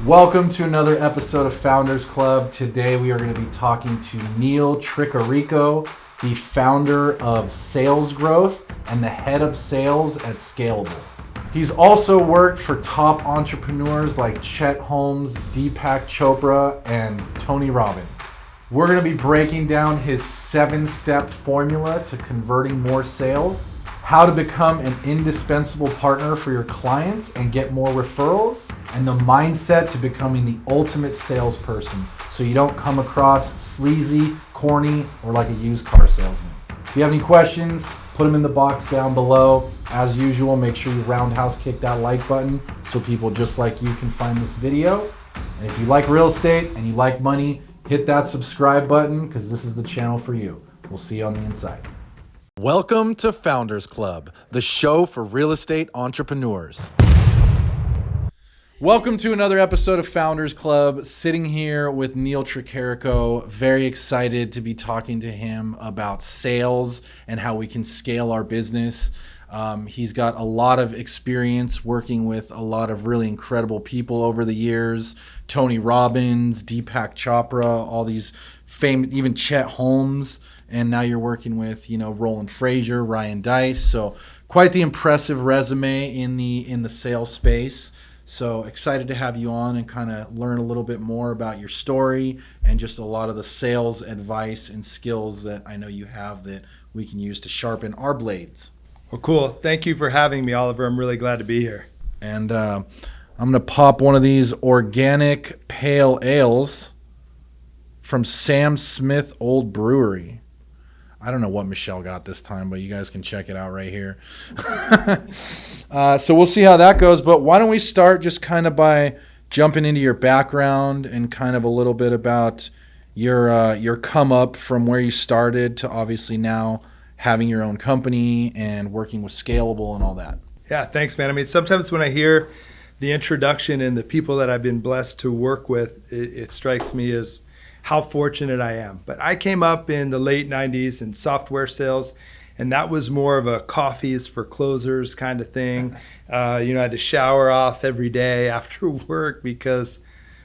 Welcome to another episode of Founders Club. Today we are going to be talking to Neal Tricarico, the founder of Sales Growth and the head of sales at Scalable. He's also worked for top entrepreneurs like Chet Holmes, Deepak Chopra, and Tony Robbins. We're going to be breaking down his 7-step formula to converting more sales, how to become an indispensable partner for your clients and get more referrals, and the mindset to becoming the ultimate salesperson so you don't come across sleazy, corny, or like a used car salesman. If you have any questions, put them in the box down below. As usual, make sure you roundhouse kick that like button so people just like you can find this video. And if you like real estate and you like money, hit that subscribe button because this is the channel for you. We'll see you on the inside. Welcome to Founders Club, the show for real estate entrepreneurs. Welcome to another episode of Founders Club. Sitting here with Neal Tricarico, very excited to be talking to him about sales and how we can scale our business. He's got a lot of experience working with a lot of really incredible people over the years. Tony Robbins, Deepak Chopra, all these famous, even Chet Holmes, and now you're working with, Roland Frazier, Ryan Dice. So quite the impressive resume in the sales space. So excited to have you on and kind of learn a little bit more about your story and just a lot of the sales advice and skills that I know you have that we can use to sharpen our blades. Well, cool. Thank you for having me, Oliver. I'm really glad to be here. And I'm going to pop one of these organic pale ales from Sam Smith Old Brewery. I don't know what Michelle got this time, but you guys can check it out right here. So we'll see how that goes. But why don't we start just kind of by jumping into your background and kind of a little bit about your come up from where you started to obviously now having your own company and working with Scalable and all that. Yeah, thanks, man. I mean, sometimes when I hear the introduction and the people that I've been blessed to work with, it strikes me as how fortunate I am. But I came up in the late 90s in software sales, and that was more of a coffees for closers kind of thing. I had to shower off every day after work because,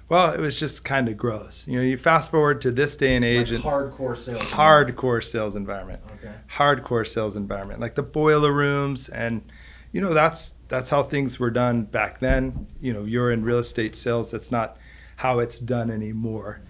well, it was just kind of gross. You fast forward to this day and age. Like hardcore sales. Hardcore sales environment. Okay. Hardcore sales environment, like the boiler rooms. And, that's how things were done back then. You're in real estate sales. That's not how it's done anymore.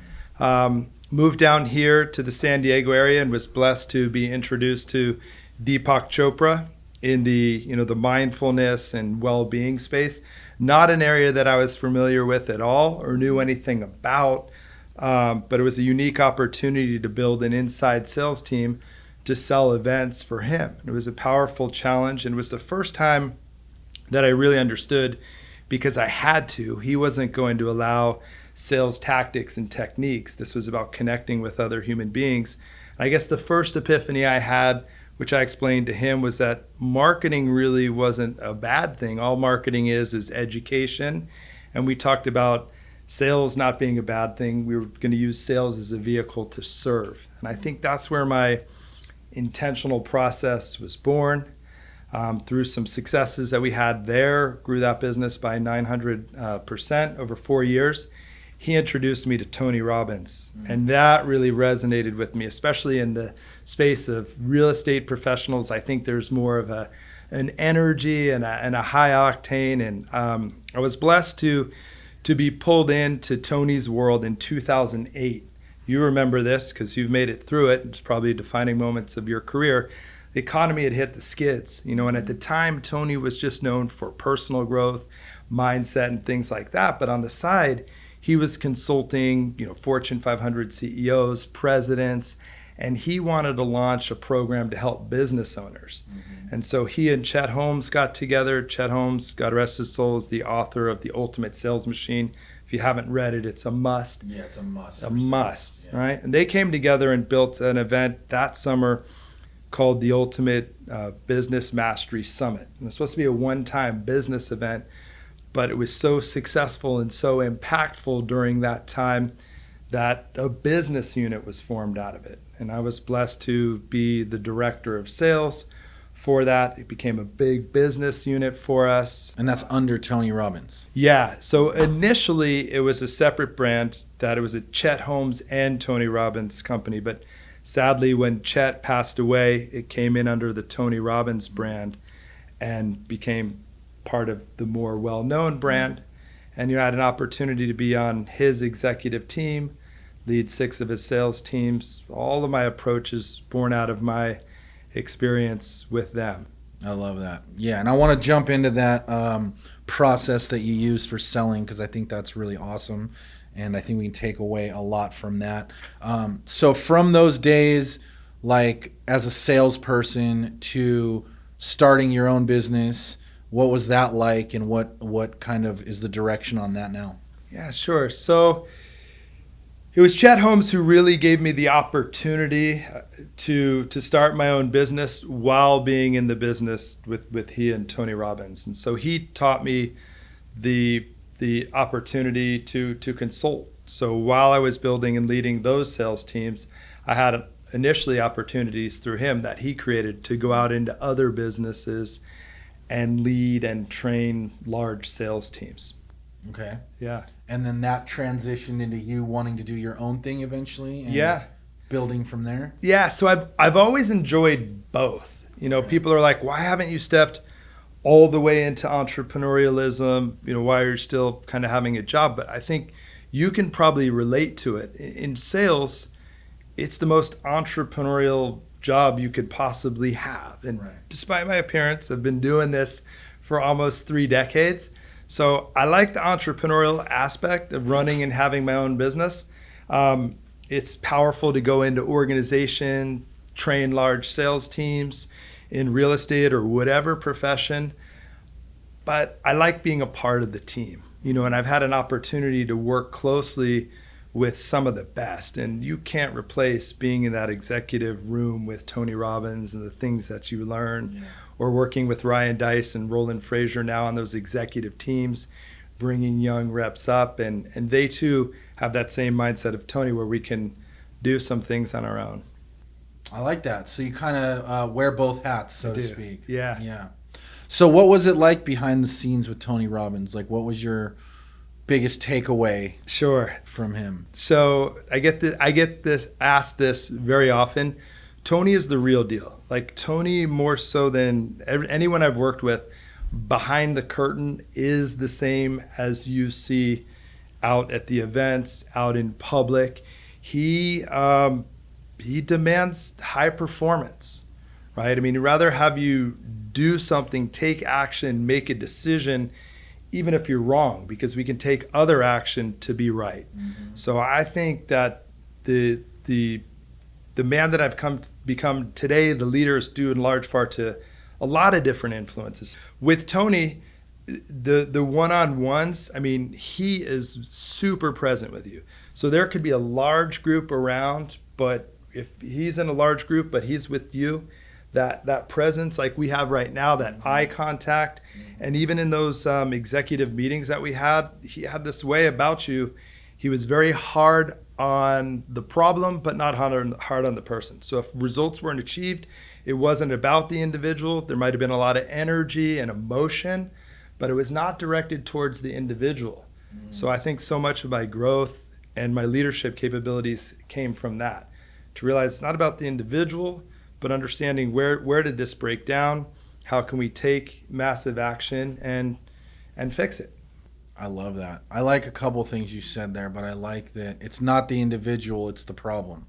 Moved down here to the San Diego area and was blessed to be introduced to Deepak Chopra in the mindfulness and well-being space. Not an area that I was familiar with at all or knew anything about, but it was a unique opportunity to build an inside sales team to sell events for him. It was a powerful challenge, and it was the first time that I really understood, because I had to. He wasn't going to allow sales tactics and techniques. This was about connecting with other human beings. I guess the first epiphany I had, which I explained to him, was that marketing really wasn't a bad thing. All marketing is education. And we talked about sales not being a bad thing. We were going to use sales as a vehicle to serve. And I think that's where my intentional process was born. Through some successes that we had there, grew that business by 900% over 4 years. He introduced me to Tony Robbins, and that really resonated with me, especially in the space of real estate professionals. I think there's more of an energy and a high octane, and I was blessed to be pulled into Tony's world in 2008. You remember this because you've made it through it. It's probably defining moments of your career. The economy had hit the skids, and at the time, Tony was just known for personal growth, mindset, and things like that. But on the side, he was consulting, Fortune 500 CEOs, presidents, and he wanted to launch a program to help business owners. Mm-hmm. And so he and Chet Holmes got together. Chet Holmes, God rest his soul, is the author of The Ultimate Sales Machine. If you haven't read it, it's a must. Yeah, it's a must. A must, yeah. Right? And they came together and built an event that summer called the Ultimate Business Mastery Summit. And it was supposed to be a one-time business event, but it was so successful and so impactful during that time that a business unit was formed out of it. And I was blessed to be the director of sales for that. It became a big business unit for us. And that's under Tony Robbins. Yeah. So initially it was a separate brand that it was a Chet Holmes and Tony Robbins company. But sadly, when Chet passed away, it came in under the Tony Robbins brand and became part of the more well-known brand. And I had an opportunity to be on his executive team, lead 6 of his sales teams. All of my approaches born out of my experience with them. I love that. Yeah, and I want to jump into that process that you use for selling, because I think that's really awesome, and I think we can take away a lot from that. So from those days, like as a salesperson to starting your own business, what was that like, and what kind of is the direction on that now? Yeah, sure. So it was Chet Holmes who really gave me the opportunity to start my own business while being in the business with he and Tony Robbins. And so he taught me the opportunity to consult. So while I was building and leading those sales teams, I had initially opportunities through him that he created to go out into other businesses and lead and train large sales teams. Okay. Yeah. And then that transitioned into you wanting to do your own thing eventually? And yeah. Building from there? Yeah. So I've always enjoyed both. People are like, why haven't you stepped all the way into entrepreneurialism? Why are you still kind of having a job? But I think you can probably relate to it. In sales, it's the most entrepreneurial job you could possibly have. And despite my appearance, I've been doing this for almost 3 decades. So I like the entrepreneurial aspect of running and having my own business. It's powerful to go into organization, train large sales teams in real estate or whatever profession. But I like being a part of the team, and I've had an opportunity to work closely with some of the best. And you can't replace being in that executive room with Tony Robbins and the things that you learn, or working with Ryan Dice and Roland Frazier now on those executive teams, bringing young reps up. And they too have that same mindset of Tony, where we can do some things on our own. I like that. So you kind of wear both hats, so to speak. Yeah. Yeah. So what was it like behind the scenes with Tony Robbins? Like, what was your biggest takeaway from him? So I get asked this very often. Tony is the real deal. Like, Tony, more so than anyone I've worked with, behind the curtain is the same as you see out at the events, out in public. He demands high performance, right? I mean, he'd rather have you do something, take action, make a decision, even if you're wrong, because we can take other action to be right. Mm-hmm. So I think that the man that I've become today, the leader, is due in large part to a lot of different influences. With Tony, the one-on-ones, I mean, he is super present with you. So there could be a large group around, but if he's in a large group, but he's with you, that presence like we have right now, that eye contact, and even in those executive meetings that we had, he had this way about you. He was very hard on the problem, but not hard on the person. So if results weren't achieved, it wasn't about the individual. There might have been a lot of energy and emotion, but it was not directed towards the individual. So I think so much of my growth and my leadership capabilities came from that, to realize it's not about the individual, but understanding where did this break down? How can we take massive action and fix it? I love that. I like a couple things you said there, but I like that it's not the individual, it's the problem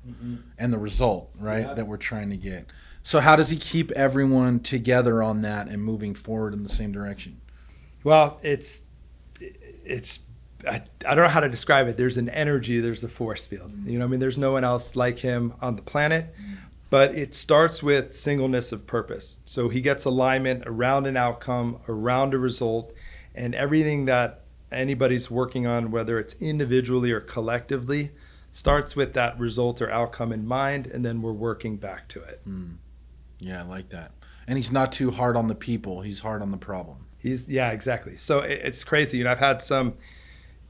and the result, right, that we're trying to get. So how does he keep everyone together on that and moving forward in the same direction? Well, it's I don't know how to describe it. There's an energy, there's a force field. There's no one else like him on the planet. But it starts with singleness of purpose. So he gets alignment around an outcome, around a result, and everything that anybody's working on, whether it's individually or collectively, starts with that result or outcome in mind, and then we're working back to it. Yeah, I like that. And he's not too hard on the people, he's hard on the problem. Yeah, exactly. So it's crazy. I've had some,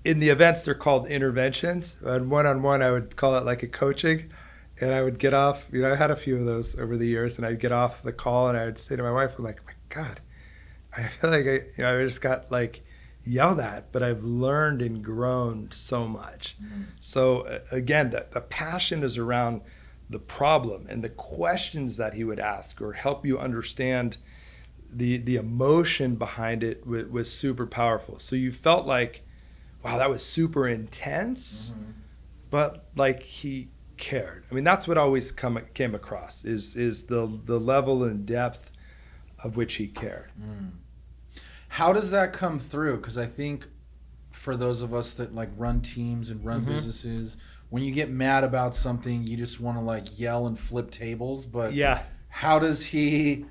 in the events, they're called interventions. And one-on-one, I would call it like a coaching. And I would get off, I had a few of those over the years, and I'd get off the call and I would say to my wife, I'm like, my God, I feel like I just got like yelled at, but I've learned and grown so much. So again, the passion is around the problem, and the questions that he would ask or help you understand the emotion behind it was super powerful. So you felt like, wow, that was super intense, but like he cared. I mean, that's what always came across is the level and depth of which he cared. How does that come through? Because I think for those of us that like run teams and run businesses, when you get mad about something, you just want to like yell and flip tables. But how does he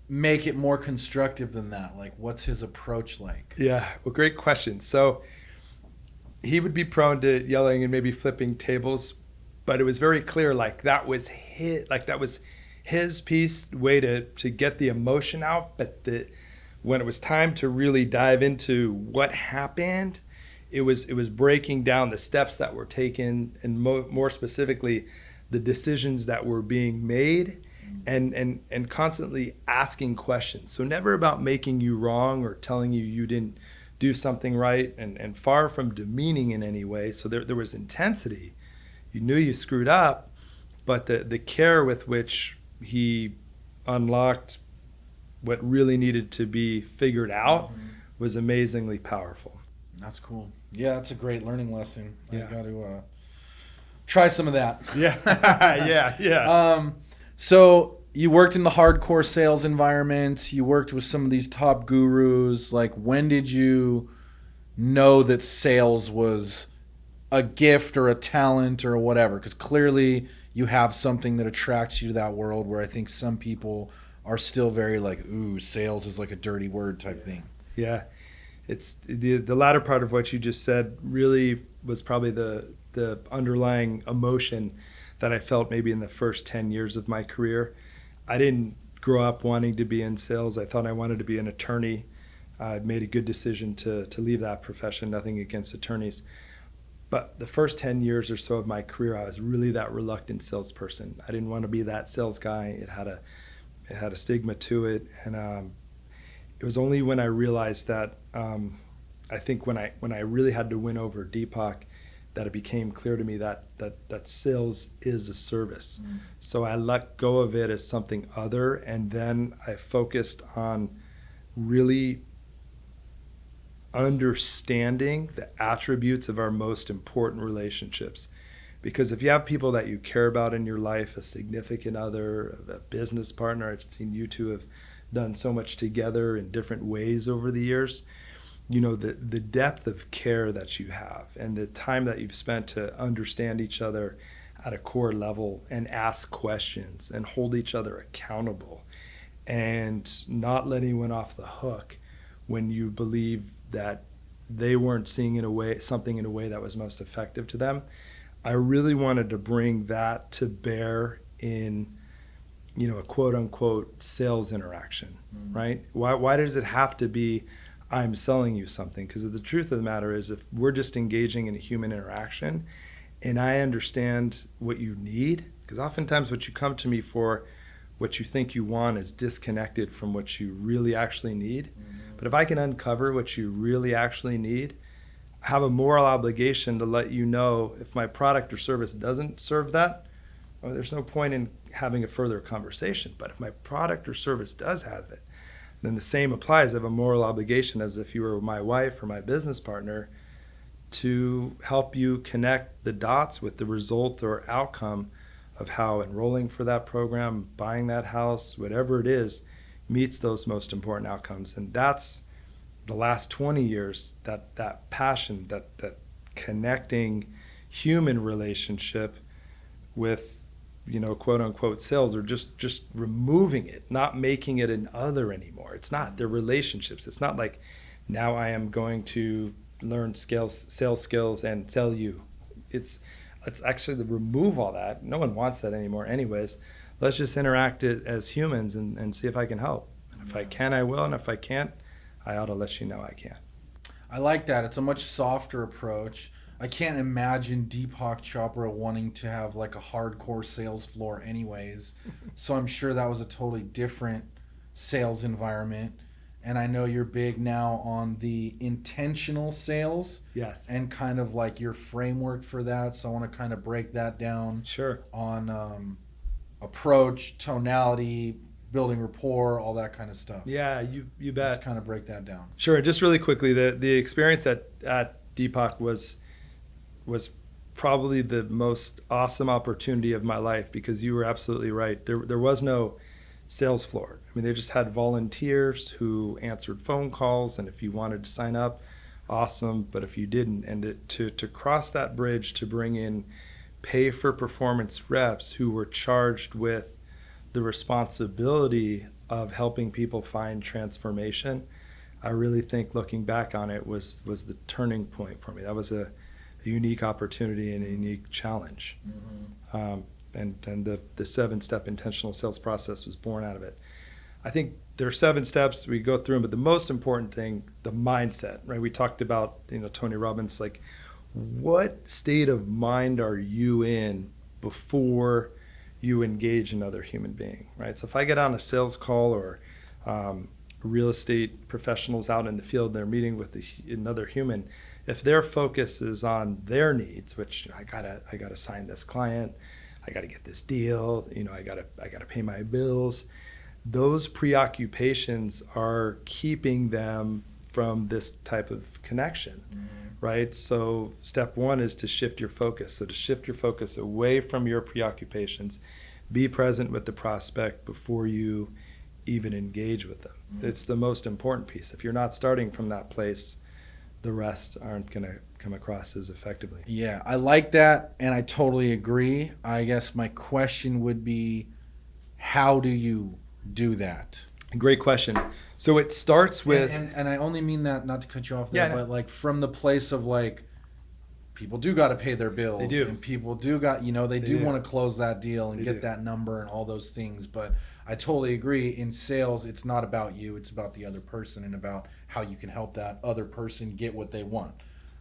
make it more constructive than that? Like, what's his approach like? Yeah, well, great question. So he would be prone to yelling and maybe flipping tables, but it was very clear like that was his piece way to get the emotion out. But when it was time to really dive into what happened, it was breaking down the steps that were taken, and more specifically the decisions that were being made, and constantly asking questions. So never about making you wrong or telling you didn't do something right, and far from demeaning in any way. So there was intensity. You knew you screwed up, but the care with which he unlocked what really needed to be figured out was amazingly powerful. That's cool. Yeah, that's a great learning lesson. Yeah. I got to try some of that. Yeah. So you worked in the hardcore sales environment. You worked with some of these top gurus. Like, when did you know that sales was a gift or a talent or whatever? Because clearly you have something that attracts you to that world, where I think some people are still very like, ooh, sales is like a dirty word type thing. Yeah. It's the latter part of what you just said really was probably the underlying emotion that I felt maybe in the first 10 years of my career. I didn't grow up wanting to be in sales. I thought I wanted to be an attorney. I made a good decision to leave that profession, nothing against attorneys. But the first 10 years or so of my career, I was really that reluctant salesperson. I didn't want to be that sales guy. It had a stigma to it. And it was only when I realized that, I think when I really had to win over Deepak, that it became clear to me that sales is a service. So I let go of it as something other, and then I focused on really understanding the attributes of our most important relationships. Because if you have people that you care about in your life, a significant other, a business partner, I've seen you two have done so much together in different ways over the years, the depth of care that you have and the time that you've spent to understand each other at a core level and ask questions and hold each other accountable and not let anyone off the hook when you believe that they weren't seeing something in a way that was most effective to them. I really wanted to bring that to bear in, a quote unquote sales interaction, right? Why does it have to be I'm selling you something? Because the truth of the matter is, if we're just engaging in a human interaction and I understand what you need, because oftentimes what you come to me for, what you think you want, is disconnected from what you really actually need. But if I can uncover what you really actually need, I have a moral obligation to let you know if my product or service doesn't serve that, well, there's no point in having a further conversation. But if my product or service does have it, then the same applies. I have a moral obligation, as if you were my wife or my business partner, to help you connect the dots with the result or outcome of how enrolling for that program, buying that house, whatever it is, meets those most important outcomes. And that's the last 20 years, that passion, that connecting human relationship with, quote unquote sales, or just removing it, not making it an other anymore. It's not the relationships. It's not like now I am going to learn sales skills and sell you. It's actually to remove all that. No one wants that anymore anyways. Let's just interact it as humans and see if I can help. And if I can, I will. And if I can't, I ought to let you know I can. I like that. It's a much softer approach. I can't imagine Deepak Chopra wanting to have like a hardcore sales floor anyways. So I'm sure that was a totally different sales environment. And I know you're big now on the intentional sales. Yes. And kind of like your framework for that. So I want to kind of break that down. Sure. On approach, tonality, building rapport, all that kind of stuff. Yeah, you bet. Let's kind of break that down. Sure. Just really quickly, the experience at Deepak was probably the most awesome opportunity of my life, because you were absolutely right. There was no sales floor. I mean, they just had volunteers who answered phone calls, and if you wanted to sign up, awesome. But if you didn't, and to cross that bridge to bring in pay for performance reps who were charged with the responsibility of helping people find transformation, I really think looking back on it was the turning point for me. That was a unique opportunity and a unique challenge. Mm-hmm. And the 7-step intentional sales process was born out of it. I think there are 7 steps, we go through them, but the most important thing, the mindset, right? We talked about, Tony Robbins, like, what state of mind are you in before you engage another human being, right? So if I get on a sales call, or real estate professionals out in the field, they're meeting with another human, if their focus is on their needs, which I gotta sign this client, I gotta get this deal, I gotta pay my bills, those preoccupations are keeping them from this type of connection. Mm-hmm. Right? So step 1 is to shift your focus. So to shift your focus away from your preoccupations, be present with the prospect before you even engage with them. Mm-hmm. It's the most important piece. If you're not starting from that place, the rest aren't going to come across as effectively. Yeah, I like that, and I totally agree. I guess my question would be, how do you do that? Great question. So it starts with... And I only mean that, not to cut you off there, but like from the place of like, people do got to pay their bills. They do. And people do got, they do want to close that deal and get that number and all those things. But I totally agree. In sales, it's not about you. It's about the other person and about how you can help that other person get what they want.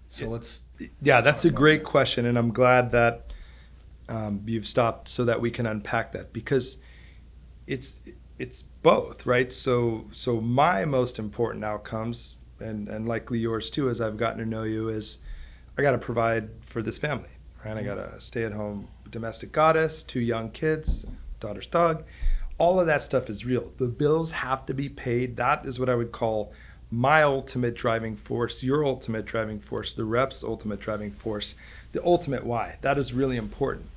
So let's... Yeah, that's a great question. And I'm glad that you've stopped so that we can unpack that, because it's both, right? So my most important outcomes, and likely yours too, as I've gotten to know you, is I got to provide for this family, right? I got a stay-at-home domestic goddess, 2 young kids, daughter's dog. All of that stuff is real. The bills have to be paid. That is what I would call my ultimate driving force, your ultimate driving force, the rep's ultimate driving force, the ultimate why. That is really important.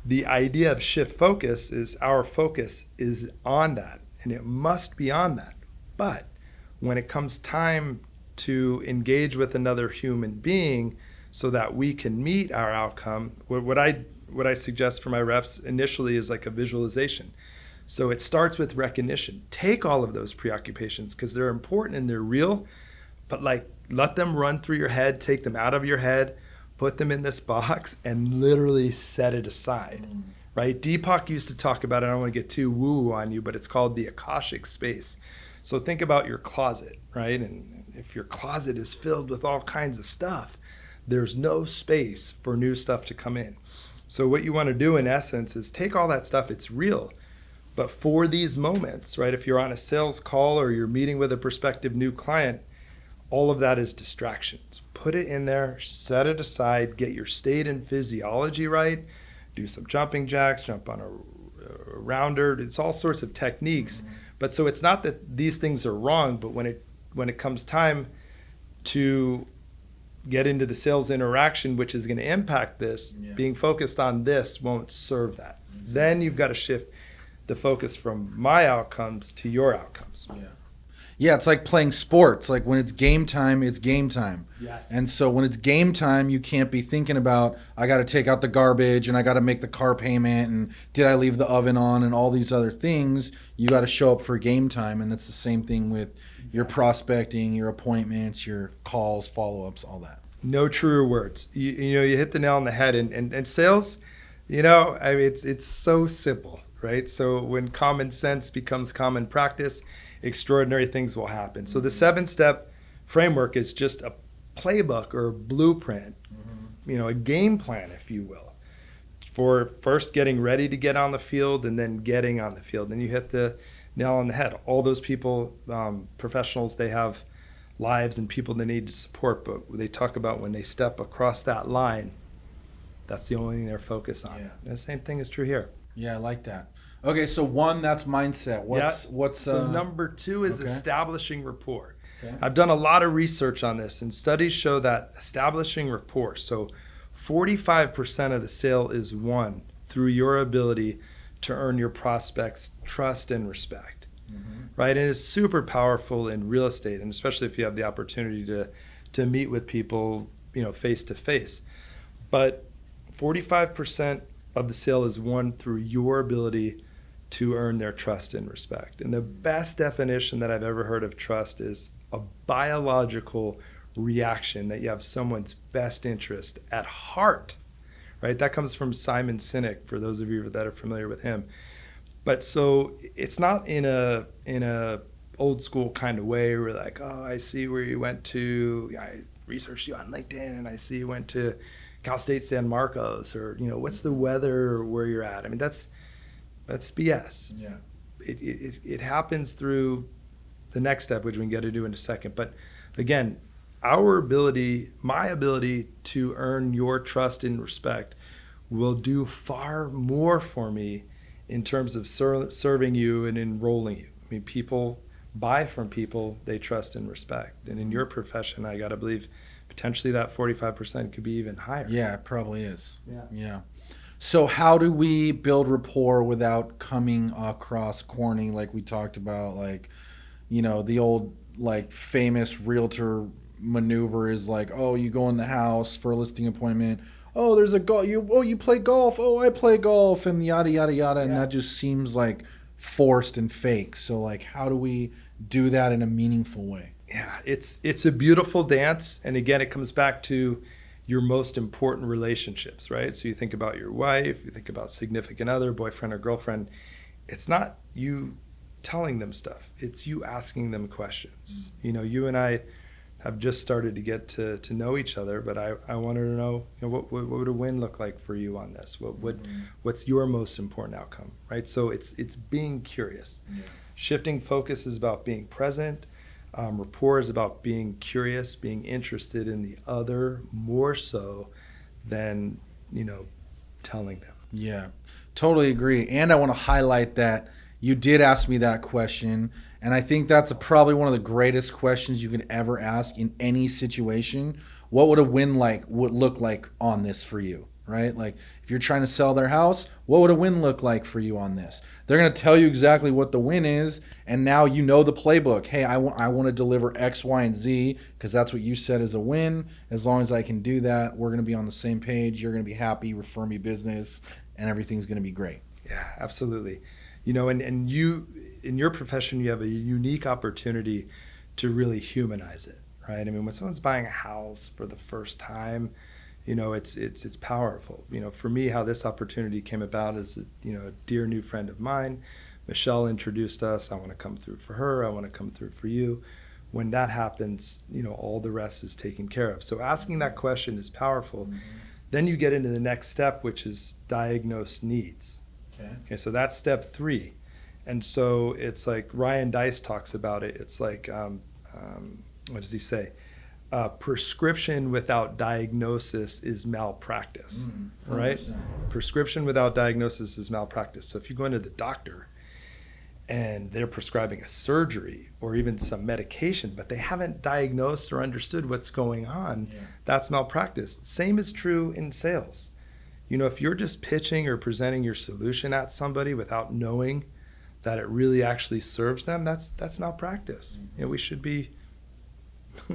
The idea of shift focus is our focus is on that, and it must be on that. But when it comes time to engage with another human being so that we can meet our outcome, what I suggest for my reps initially is like a visualization. So it starts with recognition. Take all of those preoccupations, because they're important and they're real, but like, let them run through your head, take them out of your head, put them in this box, and literally set it aside, right? Deepak used to talk about it. I don't want to get too woo-woo on you, but it's called the Akashic space. So think about your closet, right? And if your closet is filled with all kinds of stuff, there's no space for new stuff to come in. So what you want to do in essence is take all that stuff, it's real, but for these moments, right? If you're on a sales call or you're meeting with a prospective new client, all of that is distractions. Put it in there, set it aside, get your state and physiology right, do some jumping jacks, jump on a rounder. It's all sorts of techniques. Mm-hmm. But so it's not that these things are wrong, but when it comes time to get into the sales interaction, which is going to impact this, being focused on this won't serve that. Mm-hmm. Then you've got to shift the focus from my outcomes to your outcomes. Yeah, it's like playing sports. Like when it's game time, it's game time. Yes. And so when it's game time, you can't be thinking about, I got to take out the garbage and I got to make the car payment and did I leave the oven on and all these other things. You got to show up for game time. And that's the same thing with your prospecting, your appointments, your calls, follow-ups, all that. No truer words. You hit the nail on the head. And sales, I mean, it's so simple, right? So when common sense becomes common practice, extraordinary things will happen. So the 7-step framework is just a playbook or a blueprint a game plan, if you will, for first getting ready to get on the field and then getting on the field. And you hit the nail on the head. All those people, professionals, they have lives and people they need to support, but they talk about when they step across that line, that's the only thing they're focused on. Yeah. And the same thing is true here. Yeah, I like that. Okay, so one, that's mindset. What's so number 2 is establishing rapport. Okay. I've done a lot of research on this, and studies show that establishing rapport, so 45% of the sale is won through your ability to earn your prospects' trust and respect, right? And it's super powerful in real estate, and especially if you have the opportunity to meet with people, face to face. But 45% of the sale is won through your ability to earn their trust and respect. And the best definition that I've ever heard of trust is a biological reaction that you have someone's best interest at heart, right? That comes from Simon Sinek, for those of you that are familiar with him. But so it's not in a old school kind of way where like, oh, I see where you went to, I researched you on LinkedIn and I see you went to Cal State San Marcos, or what's the weather where you're at. I mean, that's BS. Yeah. It happens through the next step, which we can get into in a second. But again, my ability to earn your trust and respect will do far more for me in terms of serving you and enrolling you. I mean, people buy from people they trust and respect. And in your profession, I got to believe potentially that 45% could be even higher. Yeah, it probably is. Yeah. So how do we build rapport without coming across corny, like we talked about? Like, the old famous realtor maneuver is like, oh, you go in the house for a listing appointment. Oh, there's a golf. You play golf. Oh, I play golf, and yada yada yada. And that just seems like forced and fake. So how do we do that in a meaningful way? Yeah, it's a beautiful dance, and again, it comes back to your most important relationships, right? So you think about your wife, you think about significant other, boyfriend or girlfriend. It's not you telling them stuff, it's you asking them questions. You and I have just started to get to know each other, but I wanted to know, what would a win look like for you on this? What's your most important outcome, right? So it's being curious. Yeah. Shifting focus is about being present. Rapport is about being curious, being interested in the other more so than, telling them. Yeah, totally agree. And I want to highlight that you did ask me that question. And I think that's probably one of the greatest questions you can ever ask in any situation. What would a win would look like on this for you, right? Like if you're trying to sell their house, what would a win look like for you on this? They're going to tell you exactly what the win is, and now you know the playbook. Hey, I want to deliver X, Y, and Z because that's what you said is a win. As long as I can do that, we're going to be on the same page. You're going to be happy, refer me business, and everything's going to be great. Yeah, absolutely. And you, in your profession, you have a unique opportunity to really humanize it, right? I mean, when someone's buying a house for the first time, it's powerful. For me, how this opportunity came about is, a dear new friend of mine, Michelle, introduced us. I want to come through for her. I want to come through for you. When that happens, all the rest is taken care of. So asking that question is powerful. Mm-hmm. Then you get into the next step, which is diagnose needs. Okay, so that's step 3. And so it's like Ryan Dice talks about it. It's like, what does he say? Prescription without diagnosis is malpractice, right? Prescription without diagnosis is malpractice. So if you go into the doctor and they're prescribing a surgery or even some medication, but they haven't diagnosed or understood what's going on, that's malpractice. Same is true in sales. If you're just pitching or presenting your solution at somebody without knowing that it really actually serves them, that's malpractice. We should be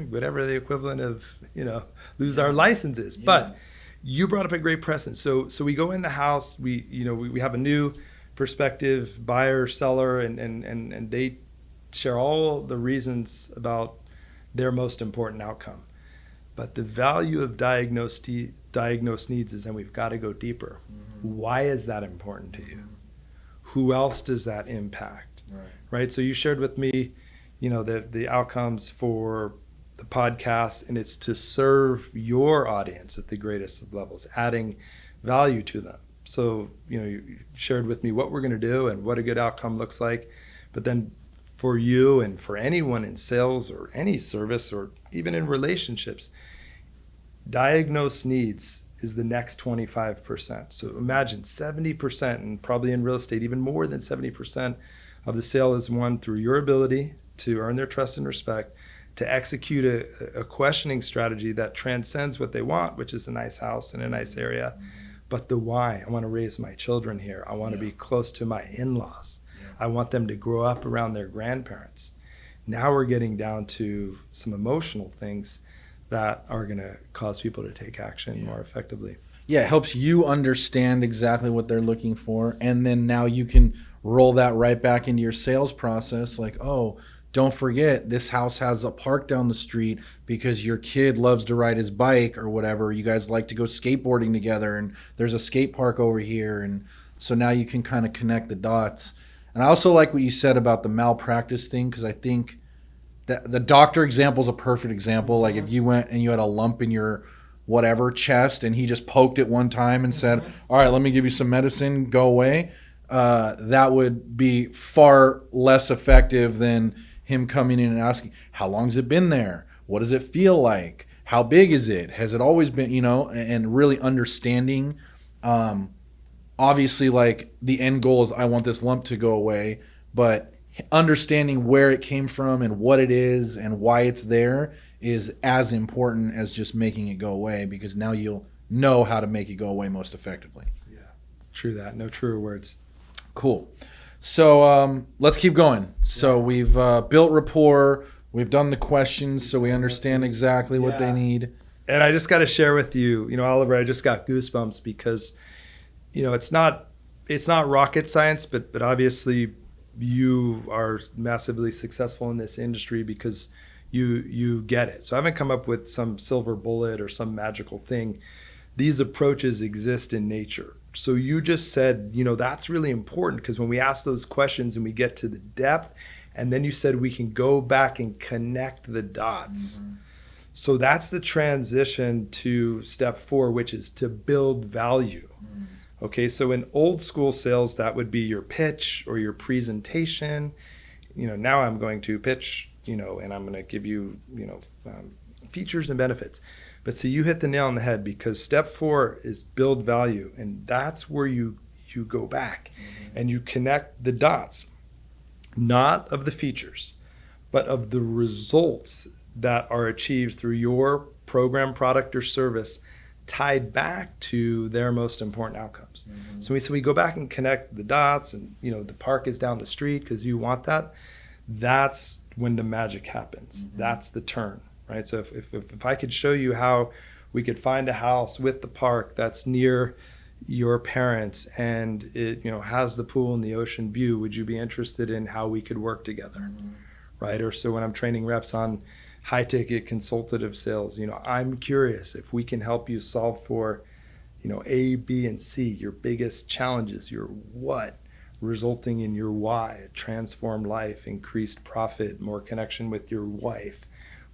whatever the equivalent of, lose our license is. Yeah. But you brought up a great precedent. So we go in the house, we have a new prospective buyer, seller, and they share all the reasons about their most important outcome. But the value of diagnose needs is then we've got to go deeper. Mm-hmm. Why is that important to you? Mm-hmm. Who else does that impact? Right? So you shared with me, the outcomes for the podcast, and it's to serve your audience at the greatest of levels, adding value to them. So, you shared with me what we're going to do and what a good outcome looks like. But then for you and for anyone in sales or any service or even in relationships, Diagnose Needs is the next 25%. So imagine 70%, and probably in real estate, even more than 70% of the sale is won through your ability to earn their trust and respect, to execute a questioning strategy that transcends what they want, which is a nice house in a nice area. But the why, I want to raise my children here. I want to be close to my in-laws. I want them to grow up around their grandparents. Now we're getting down to some emotional things that are going to cause people to take action more effectively. Yeah, it helps you understand exactly what they're looking for. And then now you can roll that right back into your sales process. Like, oh, don't forget, this house has a park down the street because your kid loves to ride his bike or whatever. You guys like to go skateboarding together, and there's a skate park over here. And so now you can kind of connect the dots. And I also like what you said about the malpractice thing, because I think that the doctor example is a perfect example. Like if you went and you had a lump in your whatever chest and he just poked it one time and said, all right, let me give you some medicine, go away. That would be far less effective than him coming in and asking, how long's it been there? What does it feel like? How big is it? Has it always been, and really understanding. Obviously, like the end goal is I want this lump to go away, but understanding where it came from and what it is and why it's there is as important as just making it go away, because now you'll know how to make it go away most effectively. Yeah, true that. No truer words. Cool. So let's keep going. So we've built rapport. We've done the questions so we understand exactly what they need. And I just got to share with you, Oliver, I just got goosebumps because, it's not rocket science, but obviously you are massively successful in this industry because you get it. So I haven't come up with some silver bullet or some magical thing. These approaches exist in nature. So you just said, that's really important, because when we ask those questions and we get to the depth, and then you said we can go back and connect the dots. Mm-hmm. So that's the transition to step 4, which is to build value. Mm-hmm. Okay, so in old school sales, that would be your pitch or your presentation. Now I'm going to pitch, and I'm going to give you, features and benefits. But so you hit the nail on the head, because step 4 is build value. And that's where you go back and you connect the dots, not of the features, but of the results that are achieved through your program, product, or service, tied back to their most important outcomes. Mm-hmm. So we go back and connect the dots, and the park is down the street because you want that. That's when the magic happens. Mm-hmm. That's the turn. Right. So if I could show you how we could find a house with the park that's near your parents and it has the pool and the ocean view, would you be interested in how we could work together? Mm-hmm. Right. Or so when I'm training reps on high ticket consultative sales, I'm curious if we can help you solve for A, B, and C, your biggest challenges, your what, resulting in your why, transformed life, increased profit, more connection with your wife.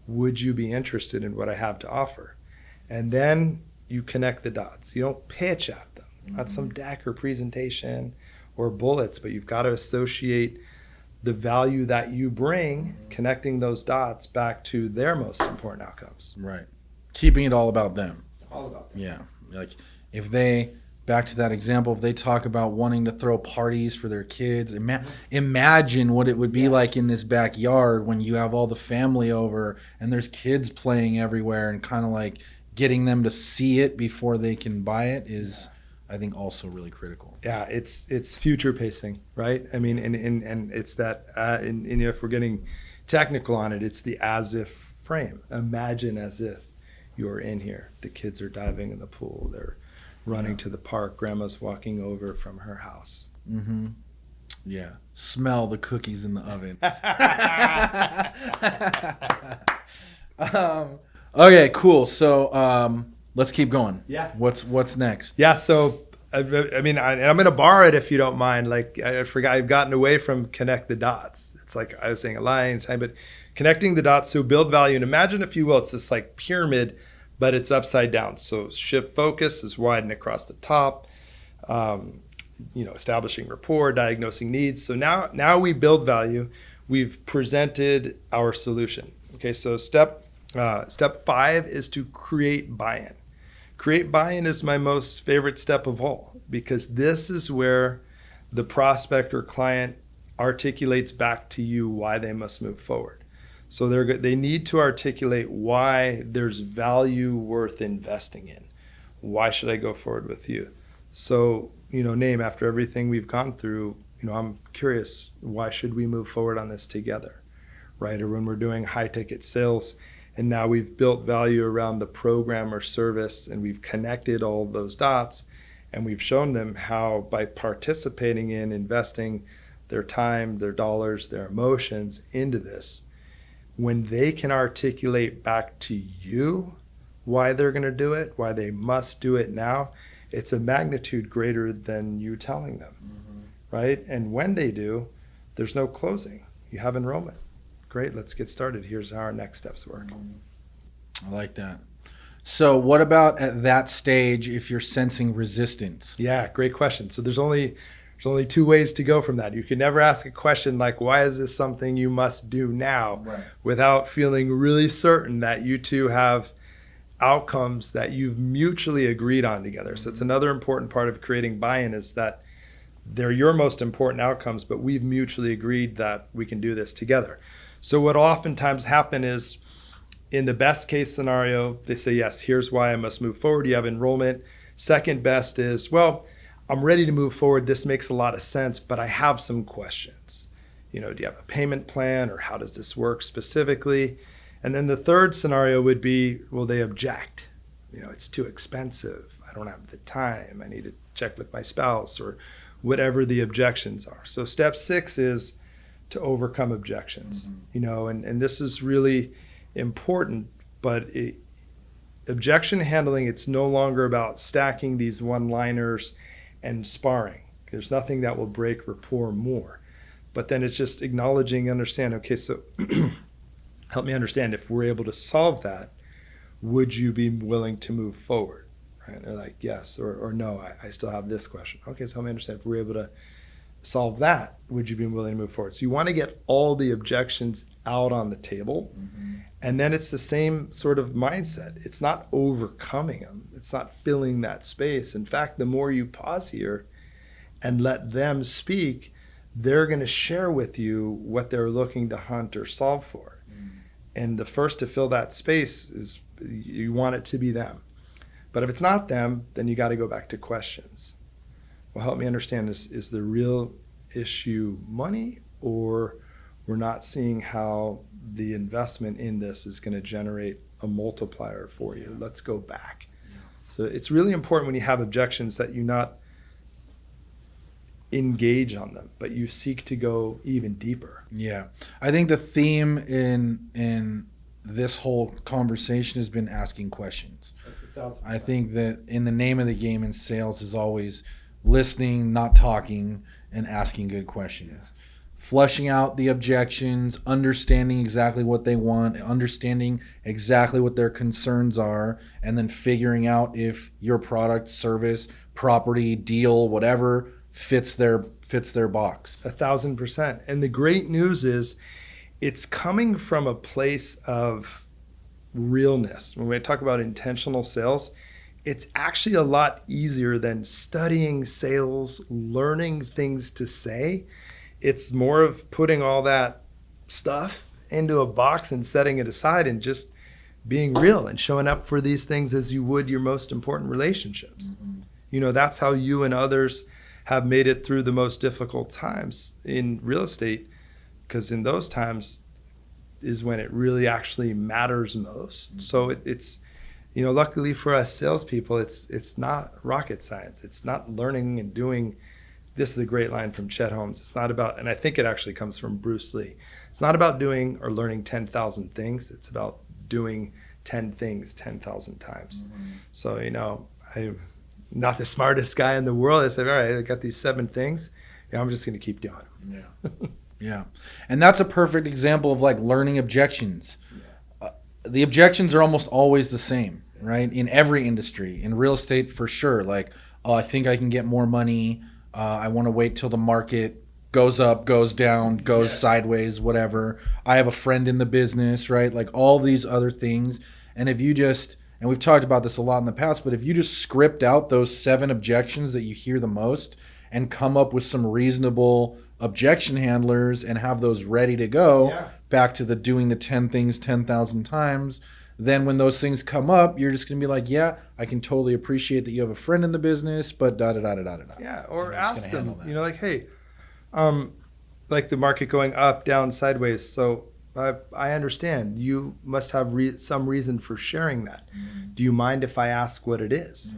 Would you be interested in what I have to offer? And then you connect the dots. You don't pitch at them, not some deck or presentation or bullets, but you've got to associate the value that you bring, connecting those dots back to their most important outcomes. Right. Keeping it all about them. All about them. Yeah. Like if they, back to that example, if they talk about wanting to throw parties for their kids, imagine what it would be like in this backyard when you have all the family over and there's kids playing everywhere, and kind of like getting them to see it before they can buy it is, I think, also really critical. Yeah, it's future pacing, right? I mean, and it's that, and if we're getting technical on it, it's the as if frame. Imagine as if you're in here. The kids are diving in the pool. They're running to the park. Grandma's walking over from her house. Mm-hmm. Yeah. Smell the cookies in the oven. Okay, cool. So let's keep going. Yeah. What's next? Yeah. So I mean, I'm going to borrow it if you don't mind. Like I forgot, I've gotten away from connect the dots. It's like I was saying a line time, but Connecting the dots to build value. And imagine, if you will, it's this like pyramid, but it's upside down. So shift focus is widened across the top. Establishing rapport, diagnosing needs. So now we build value. We've presented our solution. Okay, so step 5 is to create buy-in. Create buy-in is my most favorite step of all, because this is where the prospect or client articulates back to you why they must move forward. So they need to articulate why there's value worth investing in. Why should I go forward with you? So, name, after everything we've gone through, I'm curious, why should we move forward on this together, right? Or when we're doing high ticket sales and now we've built value around the program or service and we've connected all of those dots and we've shown them how by participating in investing their time, their dollars, their emotions into this, when they can articulate back to you why they're going to do it, why they must do it now, it's a magnitude greater than you telling them, right? And when they do, there's no closing. You have enrollment. Great, let's get started. Here's how our next steps work. I like that. So what about at that stage if you're sensing resistance? Yeah, great question. So there's only 2 ways to go from that. You can never ask a question like, why is this something you must do now, right, without feeling really certain that you two have outcomes that you've mutually agreed on together. So it's another important part of creating buy-in, is that they're your most important outcomes, but we've mutually agreed that we can do this together. So what oftentimes happen is, in the best case scenario, they say, yes, here's why I must move forward. You have enrollment. Second best is, well, I'm ready to move forward. This makes a lot of sense, but I have some questions. Do you have a payment plan, or how does this work specifically? And then the third scenario would be, well, they object. It's too expensive. I don't have the time. I need to check with my spouse, or whatever the objections are. So step 6 is to overcome objections. And this is really important, but objection handling, it's no longer about stacking these one-liners and sparring. There's nothing that will break rapport more. But then it's just acknowledging, understand, okay, so help me understand, if we're able to solve that, would you be willing to move forward? Right? They're like, yes, or no, I still have this question. Okay, so help me understand, if we're able to solve that, would you be willing to move forward? So you want to get all the objections out on the table. And then it's the same sort of mindset. It's not overcoming them. It's not filling that space. In fact, the more you pause here and let them speak, they're going to share with you what they're looking to hunt or solve for. And the first to fill that space is, you want it to be them. But if it's not them, then you got to go back to questions. Well, help me understand, is the real issue money, or we're not seeing how the investment in this is going to generate a multiplier for you? Let's go back. So it's really important when you have objections that you not engage on them, but you seek to go even deeper. Yeah. I think the theme in this whole conversation has been asking questions. 1,000%. I think that in the name of the game in sales is always listening, not talking, and asking good questions. Flushing out the objections, understanding exactly what they want, understanding exactly what their concerns are, and then figuring out if your product, service, property, deal, whatever fits their box. 1,000%. And the great news is, it's coming from a place of realness. When we talk about intentional sales, it's actually a lot easier than studying sales, learning things to say. It's more of putting all that stuff into a box and setting it aside and just being real and showing up for these things as you would your most important relationships. That's how you and others have made it through the most difficult times in real estate, because in those times is when it really actually matters most. So it's luckily for us salespeople, it's not rocket science. It's not learning and doing. This is a great line from Chet Holmes. It's not about, and I think it actually comes from Bruce Lee, it's not about doing or learning 10,000 things. It's about doing 10 things 10,000 times. So, I'm not the smartest guy in the world. I said, all right, I got these 7 things. I'm just going to keep doing them. Yeah. Yeah. And that's a perfect example of like learning objections. The objections are almost always the same, right? In every industry, in real estate for sure. Like, oh, I think I can get more money. I want to wait till the market goes up, goes down, goes sideways, whatever. I have a friend in the business, right? Like all these other things. And if you just, and we've talked about this a lot in the past, but if you just script out those 7 objections that you hear the most and come up with some reasonable objection handlers and have those ready to go, back to the doing the 10 things 10,000 times, then when those things come up, you're just going to be like, yeah, I can totally appreciate that you have a friend in the business, but da-da-da-da-da-da. Yeah, or ask them, like, hey, like the market going up, down, sideways. So I understand you must have some reason for sharing that. Do you mind if I ask what it is?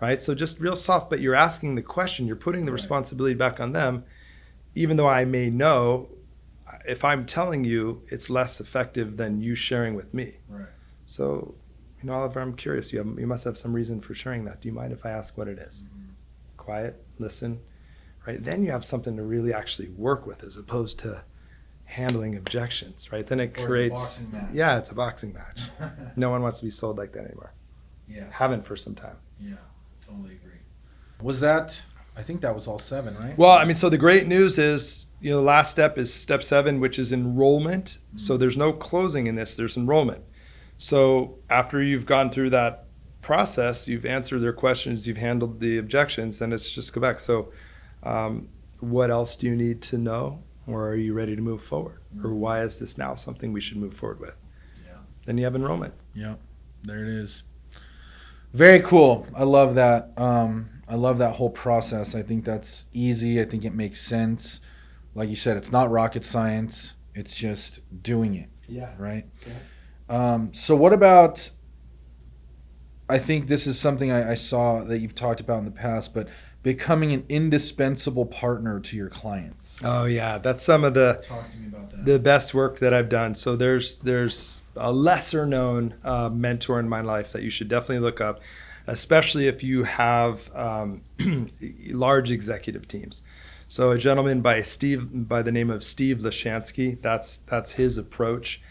Right? So just real soft, but you're asking the question. You're putting the responsibility back on them, even though I may know if I'm telling you it's less effective than you sharing with me. Right. So, Oliver, I'm curious. You must have some reason for sharing that. Do you mind if I ask what it is? Quiet, listen. Right, then you have something to really actually work with as opposed to handling objections, right? Then it creates, it's a boxing match. No one wants to be sold like that anymore. Yeah, haven't for some time. Yeah, totally agree. Was that? I think that was all 7, right? Well, so the great news is, the last step is step 7, which is enrollment. So there's no closing in this. There's enrollment. So after you've gone through that process, you've answered their questions, you've handled the objections, then it's just go back. So what else do you need to know, or are you ready to move forward, or why is this now something we should move forward with? Then you have enrollment. There it is. Very cool. I love that. I love that whole process. I think that's easy. I think it makes sense. Like you said, it's not rocket science. It's just doing it. Right. So what about, I think this is something I saw that you've talked about in the past, but becoming an indispensable partner to your clients. Oh yeah, that's some of the Talk to me about that. The best work that I've done. So there's a lesser known mentor in my life that you should definitely look up, especially if you have large executive teams. So a gentleman by the name of Steve Lashansky, that's his approach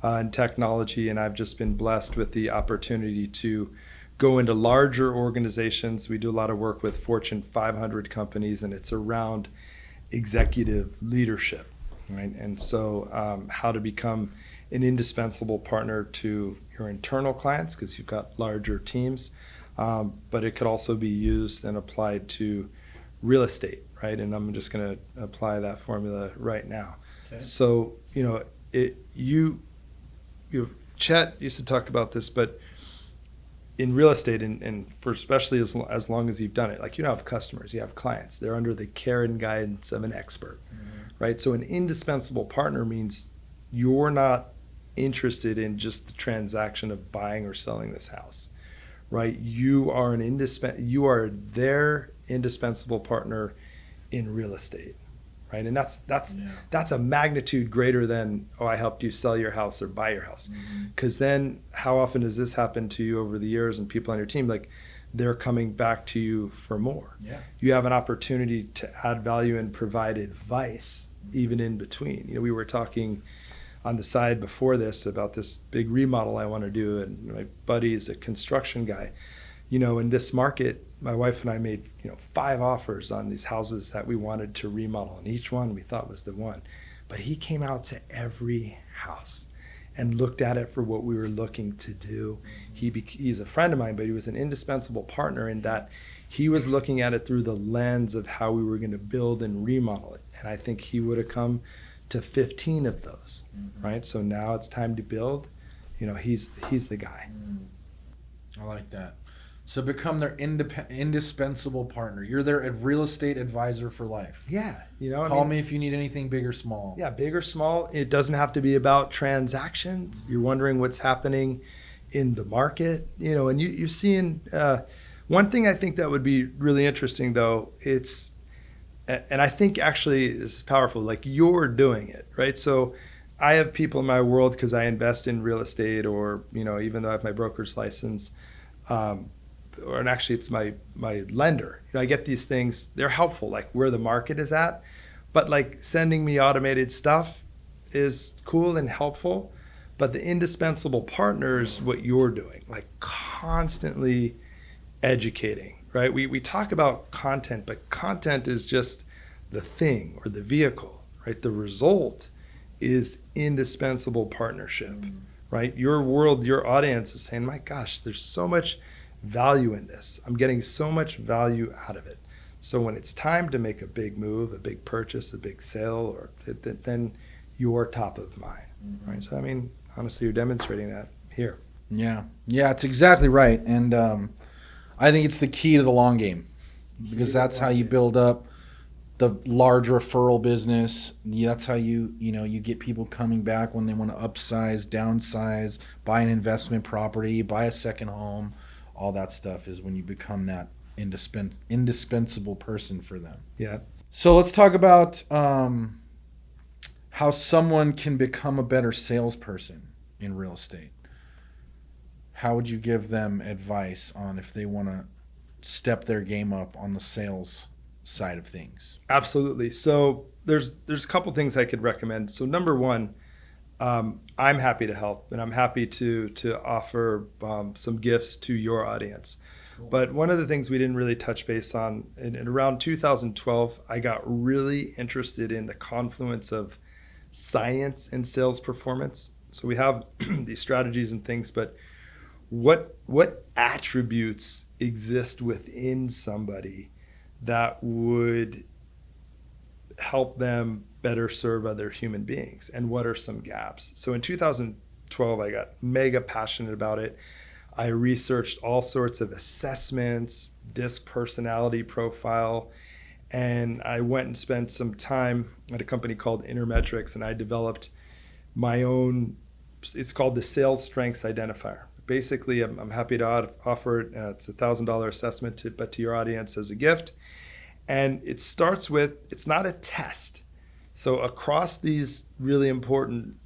in technology, and I've just been blessed with the opportunity to go into larger organizations. We do a lot of work with Fortune 500 companies, and it's around executive leadership, right? And so how to become an indispensable partner to your internal clients, because you've got larger teams, but it could also be used and applied to real estate, right? And I'm just going to apply that formula right now. Okay. So, Chet used to talk about this, but in real estate, and for especially as long as you've done it, like you have customers, you have clients, they're under the care and guidance of an expert, right? So an indispensable partner means you're not interested in just the transaction of buying or selling this house, right? You are their indispensable partner in real estate, right? And that's a magnitude greater than, I helped you sell your house or buy your house. Because then how often does this happen to you over the years, and people on your team, like they're coming back to you for more. You have an opportunity to add value and provide advice even in between. We were talking on the side before this about this big remodel I want to do, and my buddy is a construction guy. In this market, my wife and I made 5 offers on these houses that we wanted to remodel, and each one we thought was the one. But he came out to every house and looked at it for what we were looking to do. He's a friend of mine, but he was an indispensable partner in that he was looking at it through the lens of how we were going to build and remodel it. And I think he would have come to 15 of those, right? So now it's time to build. He's the guy. I like that. So become their indispensable partner. You're their real estate advisor for life. Yeah. Call me if you need anything big or small. Yeah, big or small. It doesn't have to be about transactions. You're wondering what's happening in the market. And you're seeing, one thing I think that would be really interesting though, and I think actually this is powerful, like you're doing it, right? So I have people in my world because I invest in real estate, or, even though I have my broker's license, and actually it's my lender. I get these things, they're helpful, like where the market is at, But like sending me automated stuff is cool and helpful. But the indispensable partner is what you're doing, like constantly educating, right? We talk about content, but content is just the thing or the vehicle, right? The result is indispensable partnership, right? Your world, your audience is saying, my gosh, there's so much value in this. I'm getting so much value out of it. So when it's time to make a big move, a big purchase, a big sale, or then you're top of mind, right? So, I mean, honestly, you're demonstrating that here. Yeah, it's exactly right. And I think it's the key to the long game, because that's how you build up the large referral business. That's how you get people coming back when they want to upsize, downsize, buy an investment property, buy a second home. All that stuff is when you become that indispensable person for them. Yeah. So let's talk about how someone can become a better salesperson in real estate. How would you give them advice on if they want to step their game up on the sales side of things? Absolutely. So there's a couple things I could recommend. So number one, I'm happy to help, and I'm happy to offer some gifts to your audience. Cool. But one of the things we didn't really touch base on, in around 2012, I got really interested in the confluence of science and sales performance. So we have these strategies and things, but what attributes exist within somebody that would help them better serve other human beings, and what are some gaps? So in 2012, I got mega passionate about it. I researched all sorts of assessments, DISC personality profile, and I went and spent some time at a company called Intermetrics, and I developed my own, it's called the Sales Strength Identifier. Basically, I'm happy to offer it. It's a $1,000 assessment, but to your audience as a gift. And it starts with, it's not a test. So across these really important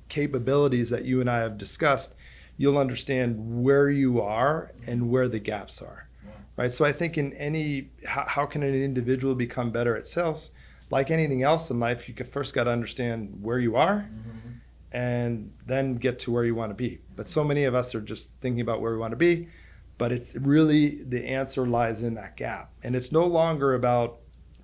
capabilities that you and I have discussed, you'll understand where you are and where the gaps are, right? So I think how can an individual become better at sales? Like anything else in life, you first got to understand where you are, and then get to where you want to be. But so many of us are just thinking about where we want to be, but it's really, the answer lies in that gap. And it's no longer about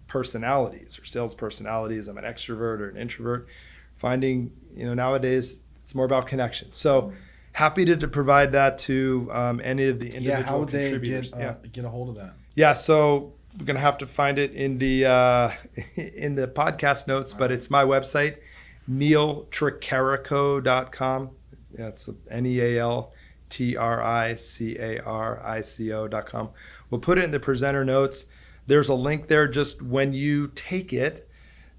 personalities or sales personalities. I'm an extrovert or an introvert. Finding, nowadays it's more about connection. So happy to provide that to any of the individual how would contributors. They get a hold of that? Yeah, so we're going to have to find it in the podcast notes, but it's my website, nealtricarico.com. Yeah, it's NealTricarico.com. We'll put it in the presenter notes. There's a link there. Just when you take it,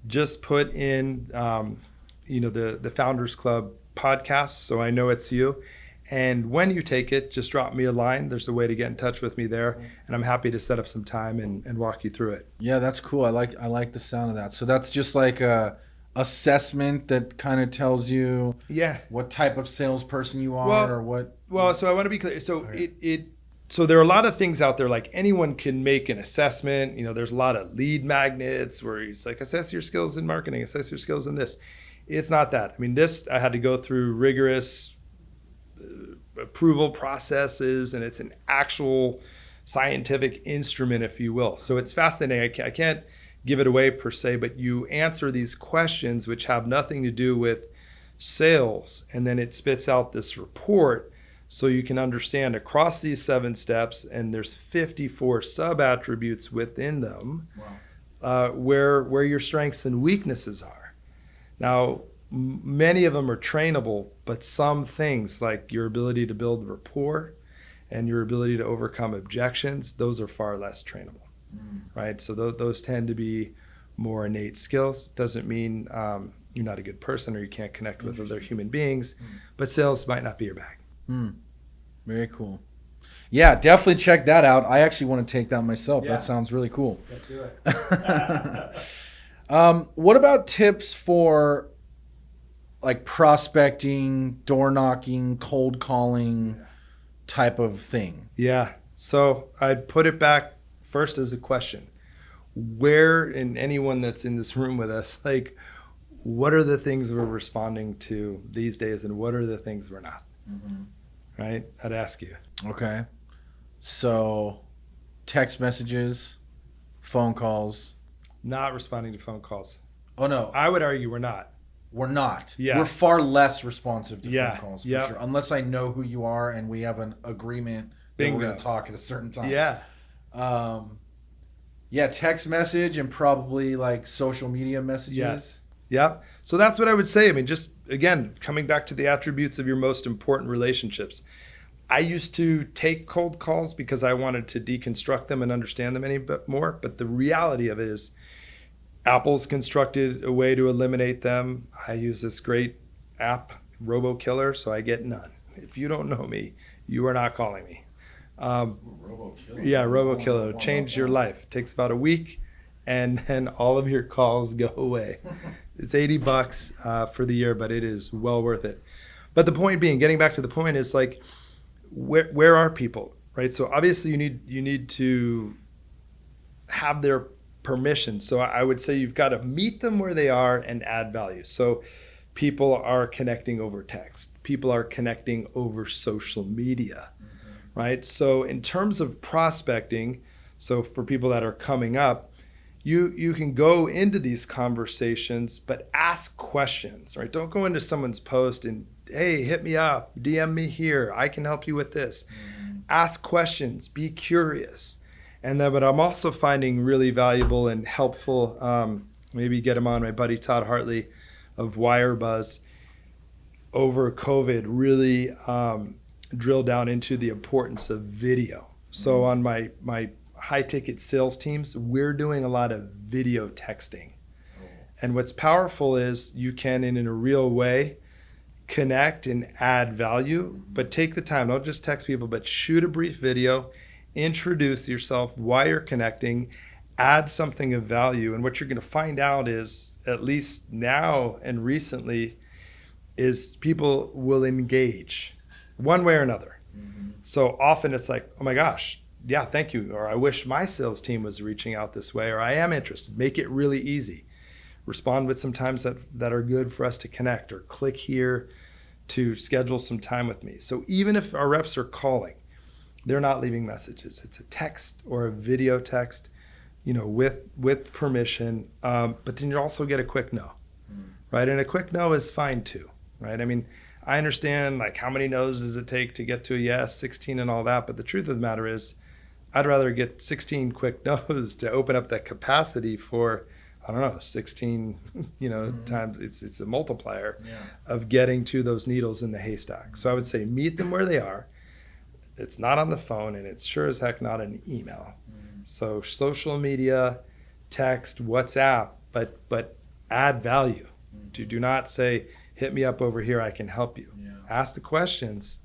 just put in the Founders Club podcast, so I know it's you. And when you take it, just drop me a line. There's a way to get in touch with me there, and I'm happy to set up some time and walk you through it. Yeah, that's cool. I like the sound of that. So that's just like a assessment that kind of tells you what type of salesperson you are, or what. Well, so I want to be clear. So so there are a lot of things out there, like anyone can make an assessment. There's a lot of lead magnets where it's like, assess your skills in marketing, assess your skills in this. It's not that. I mean, this, I had to go through rigorous approval processes, and it's an actual scientific instrument, if you will. So it's fascinating. I can't give it away per se, but you answer these questions which have nothing to do with sales, and then it spits out this report so you can understand across these 7 steps, and there's 54 sub-attributes within them. Wow. Where your strengths and weaknesses are. Now, many of them are trainable, but some things like your ability to build rapport and your ability to overcome objections, those are far less trainable, right? So those tend to be more innate skills. Doesn't mean you're not a good person or you can't connect with other human beings, but sales might not be your bag. Very cool. Yeah, definitely check that out. I actually want to take that myself. Yeah. That sounds really cool. Let's do it. What about tips for like prospecting, door knocking, cold calling type of thing? Yeah. So I'd put it back first as a question. where, and anyone that's in this room with us, like, what are the things we're responding to these days and what are the things we're not? Right? I'd ask you. Okay. So text messages, phone calls. Not responding to phone calls. Oh, no. I would argue we're not. We're not. Yeah. We're far less responsive to Yeah. phone calls, for Yep. sure. Unless I know who you are and we have an agreement that Bingo. we're going to talk at a certain time. Yeah. Yeah, text message and probably like social media messages. Yes. Yep. So that's what I would say. I mean, just again, coming back to the attributes of your most important relationships. I used to take cold calls because I wanted to deconstruct them and understand them any bit more. But the reality of it is Apple's constructed a way to eliminate them. I use this great app, Robo Killer, so I get none. If you don't know me, you are not calling me. Robo Killer. Yeah, Robo Killer. Change your life. It takes about a week, and then all of your calls go away. It's $80 for the year, but it is well worth it. But the point being, getting back to the point, is like, where are people, right? So obviously you need to have their permission. So I would say you've got to meet them where they are and add value. So people are connecting over text. People are connecting over social media, right? So in terms of prospecting, so for people that are coming up, you can go into these conversations, but ask questions, right? Don't go into someone's post and, hey, hit me up, DM me here, I can help you with this. Ask questions, be curious. And then what I'm also finding really valuable and helpful, maybe get him on, my buddy Todd Hartley of Wirebuzz, over COVID really drilled down into the importance of video. So on my high ticket sales teams, we're doing a lot of video texting. And what's powerful is you can, in a real way, connect and add value, but take the time. Don't just text people, but shoot a brief video, introduce yourself, why you're connecting, add something of value. And what you're going to find out is, at least now and recently, is people will engage one way or another. So often it's like, oh my gosh, yeah, thank you. Or I wish my sales team was reaching out this way, or I am interested. Make it really easy. Respond with some times that are good for us to connect, or click here to schedule some time with me. So even if our reps are calling, they're not leaving messages. It's a text or a video text, with permission. But then you also get a quick no, right? And a quick no is fine too, right? I mean, I understand like how many no's does it take to get to a yes, 16 and all that. But the truth of the matter is, I'd rather get 16 quick no's to open up that capacity for, 16, times. It's a multiplier of getting to those needles in the haystack. So I would say meet them where they are. It's not on the phone, and it's sure as heck not an email. So social media, text, WhatsApp, but add value. Do not say, hit me up over here, I can help you. Ask the questions.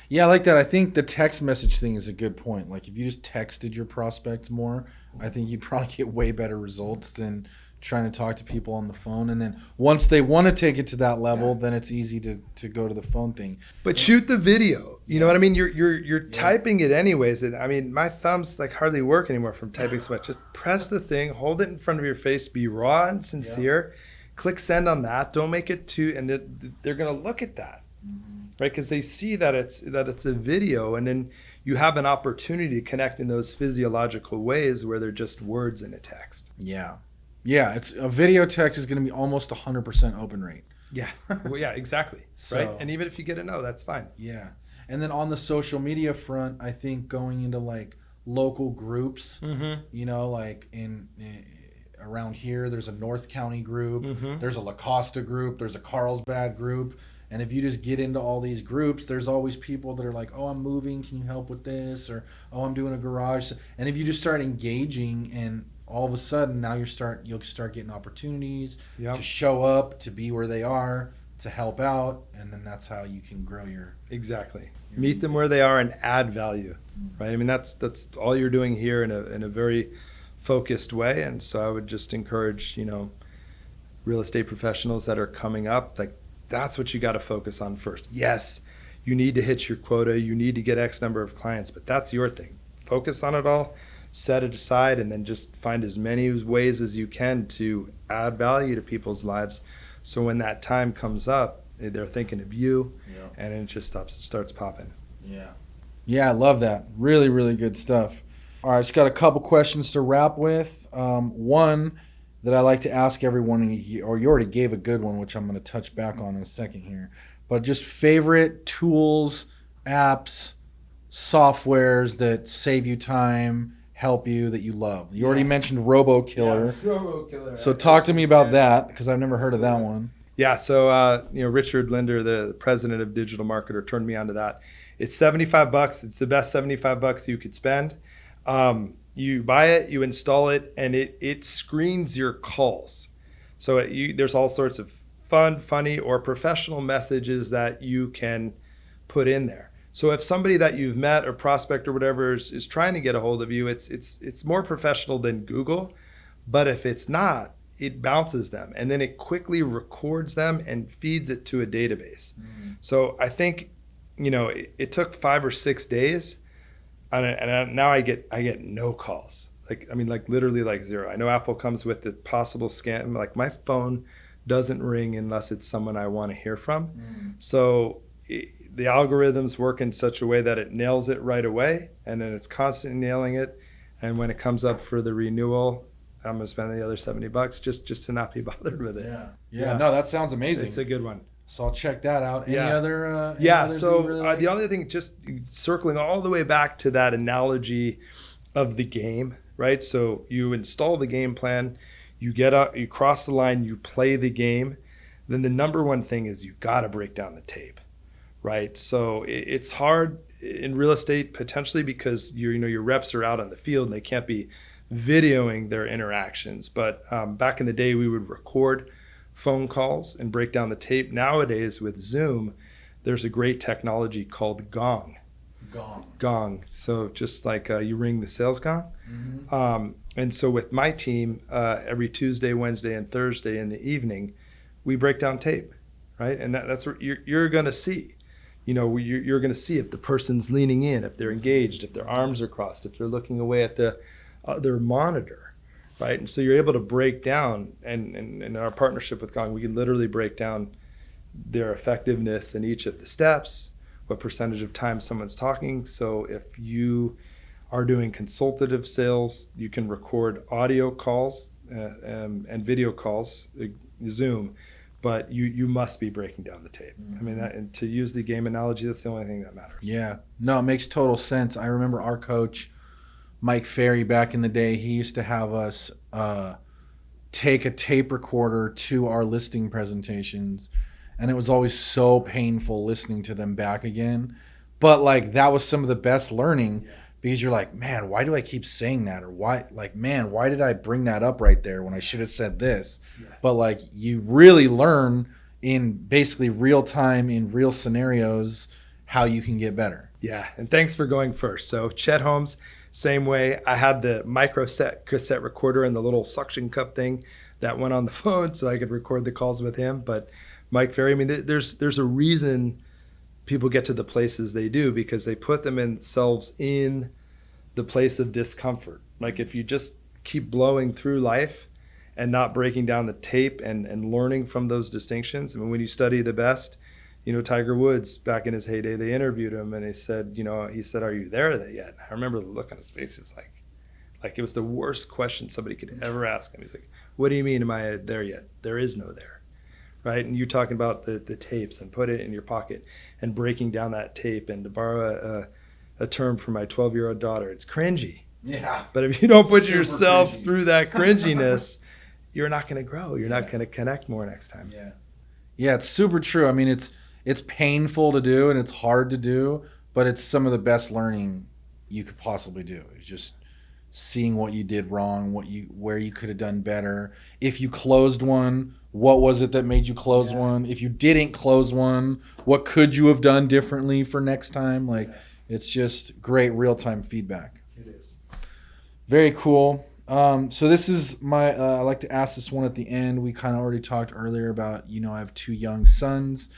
Yeah, I like that. I think the text message thing is a good point. Like if you just texted your prospects more, I think you'd probably get way better results than trying to talk to people on the phone. And then once they want to take it to that level, then it's easy to go to the phone thing. But shoot the video. You know what I mean? You're typing it anyways. And I mean, my thumbs like hardly work anymore from typing so much. Just press the thing, hold it in front of your face, be raw and sincere. Click send on that. Don't make it too, and they're going to look at that. Right, because they see that it's a video, and then you have an opportunity to connect in those physiological ways where they're just words in a text. Yeah, it's a video text is going to be almost 100% open rate. Yeah, well, yeah, exactly. Right, and even if you get a no, that's fine. Yeah, and then on the social media front, I think going into like local groups, like in around here, there's a North County group, there's a La Costa group, there's a Carlsbad group. And if you just get into all these groups, there's always people that are like, oh, I'm moving, can you help with this? Or, oh, I'm doing a garage. And if you just start engaging, and all of a sudden now you'll start getting opportunities to show up, to be where they are, to help out. And then that's how you can grow your... Exactly. Meet them where they are and add value, right? I mean, that's all you're doing here in a very focused way. And so I would just encourage, real estate professionals that are coming up, like, that's what you got to focus on first. Yes, you need to hit your quota. You need to get X number of clients, but that's your thing. Focus on it all. set it aside and then just find as many ways as you can to add value to people's lives. So when that time comes up, they're thinking of you, and it just starts popping. Yeah, I love that. Really, really good stuff. All right, just got a couple questions to wrap with. One that I like to ask everyone, or you already gave a good one, which I'm going to touch back on in a second here, but just favorite tools, apps, softwares that save you time, help you, that you love. You already mentioned Robo Killer. Yeah, Robo Killer. So talk to me about that, because I've never heard of that one. Yeah, so Richard Linder, the president of Digital Marketer, turned me onto that. It's $75. It's the best $75 you could spend. You buy it, you install it, and it screens your calls. So there's all sorts of fun, funny, or professional messages that you can put in there. So if somebody that you've met or prospect or whatever is trying to get a hold of you, it's more professional than Google. But if it's not, it bounces them, and then it quickly records them and feeds it to a database. So I think, it took 5 or 6 days, and now I get no calls. Like literally like zero. I know Apple comes with the possible scam. Like my phone doesn't ring unless it's someone I want to hear from. So the algorithms work in such a way that it nails it right away, and then it's constantly nailing it. And when it comes up for the renewal, I'm going to spend the other $70 just to not be bothered with it. Yeah. No, that sounds amazing. It's a good one. So I'll check that out. Any other? So really like? The only thing, just circling all the way back to that analogy of the game, right? So you install the game plan, you get up, you cross the line, you play the game. Then the number one thing is you got to break down the tape, right? So it's hard in real estate potentially because your reps are out on the field and they can't be videoing their interactions. But back in the day, we would record phone calls and break down the tape. Nowadays with Zoom, there's a great technology called Gong. So just like you ring the sales gong. And so with my team, every Tuesday, Wednesday, and Thursday in the evening, we break down tape, right? And that's what you're going to see. You're going to see if the person's leaning in, if they're engaged, if their arms are crossed, if they're looking away at their monitor, right? And so you're able to break down, and in our partnership with Gong, we can literally break down their effectiveness in each of the steps, what percentage of time someone's talking. So if you are doing consultative sales, you can record audio calls and video calls, Zoom, but you must be breaking down the tape. I mean, and to use the game analogy, that's the only thing that matters. Yeah. No, it makes total sense. I remember our coach, Mike Ferry, back in the day, he used to have us take a tape recorder to our listing presentations, and it was always so painful listening to them back again. But that was some of the best learning, because you're like, man, why do I keep saying that? Or why did I bring that up right there when I should have said this? Yes. But you really learn in basically real time, in real scenarios, how you can get better. Yeah, and thanks for going first. So Chet Holmes, same way. I had the micro cassette recorder and the little suction cup thing that went on the phone so I could record the calls with him. But Mike Ferry, I mean, there's a reason people get to the places they do, because they put themselves in the place of discomfort. Like if you just keep blowing through life and not breaking down the tape and learning from those distinctions. I mean, when you study the best, Tiger Woods, back in his heyday, they interviewed him and he said, are you there yet? And I remember the look on his face. It's like it was the worst question somebody could ever ask him. He's like, what do you mean, am I there yet? There is no there, right? And you're talking about the tapes and put it in your pocket and breaking down that tape. And to borrow a term from my 12-year-old daughter, it's cringy. Yeah. But if you don't put Super yourself cringy. through that cringiness, you're not going to grow. You're not going to connect more next time. Yeah, it's super true. I mean, it's painful to do and it's hard to do, but it's some of the best learning you could possibly do. It's just seeing what you did wrong, where you could have done better. If you closed one, what was it that made you close one? If you didn't close one, what could you have done differently for next time? It's just great real-time feedback. It is. Very cool. So this is my, I like to ask this one at the end. We kind of already talked earlier about, I have 2 young sons.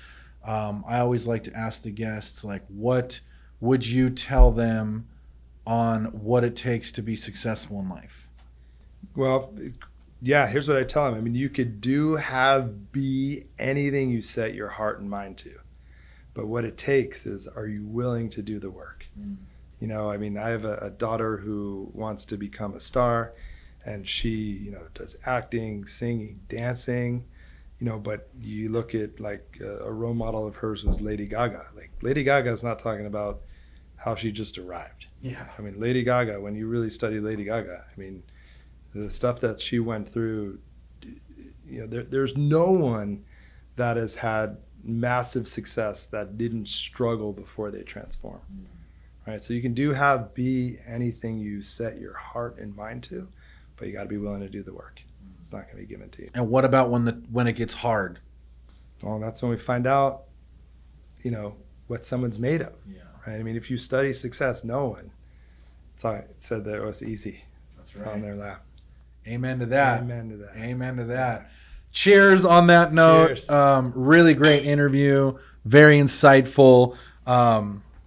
I always like to ask the guests, what would you tell them on what it takes to be successful in life? Well, yeah, here's what I tell them. I mean, you could be anything you set your heart and mind to. But what it takes is, are you willing to do the work? You know, I mean, I have a daughter who wants to become a star, and she, you know, does acting, singing, dancing, you know, but you look at like a role model of hers was Lady Gaga. Like Lady Gaga is not talking about how she just arrived. Yeah. I mean, Lady Gaga, when you really study Lady Gaga, I mean, the stuff that she went through, you know, there's no one that has had massive success that didn't struggle before they transform. Right? So you can be anything you set your heart and mind to, but you got to be willing to do the work. It's not going to be given to you. And what about when it gets hard? Well, that's when we find out, you know, what someone's made of. Yeah. Right? I mean, if you study success, no one said that it was easy. That's on their lap. Amen to that. Amen to that. Amen to that. Cheers on that note. Cheers. Really great interview. Very insightful.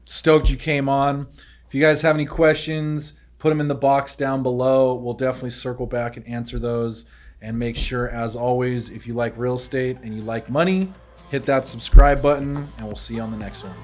Stoked you came on. If you guys have any questions, put them in the box down below. We'll definitely circle back and answer those. And make sure, as always, if you like real estate and you like money, hit that subscribe button, and we'll see you on the next one.